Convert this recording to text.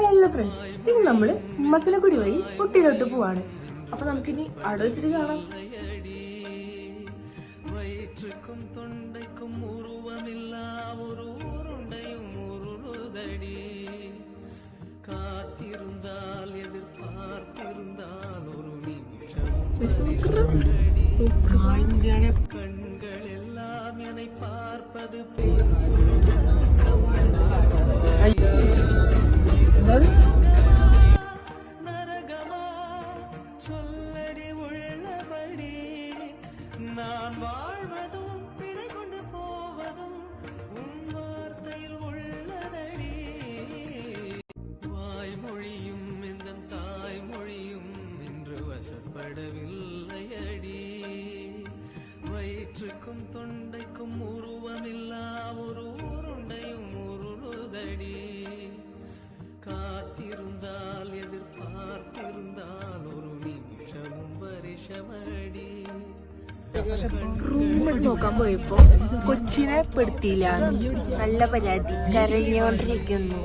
Hello friends, ഇന്ന് നമ്മള് മസനഗുഡി വഴി ഊട്ടിയിലോട്ട് പോവാണ്. അപ്പൊ നമുക്കിനി അവിടെ വെച്ചിട്ട് കാണാം. கண்களெல்லாம் என்னை பார்ப்பது நரகமா சொல்லடி உள்ளபடி நான் வாழ்வதும் பிழை கொண்டு போவதும் உன் வார்த்தையில் உள்ளதடி வாய்மொழியும் இந்த தாய்மொழியும் இன்று வசப்படவில்லை அடி வயிற்றுக்கும் தொண்டைக்கும் உருவமில்லா ஒரு உருண்டையும் உருளுதடி காத்திருந்தால் எதிர்பார்த்திருந்தால் ஒரு நிமிஷமும் പരിശമടി. റൂമിൽ നോക്കാൻ പോയപ്പോ കൊച്ചിനെ പെടുത്തിയില്ല. നല്ല പരാതി. കരഞ്ഞോണ്ടിരിക്കുകയാണ്.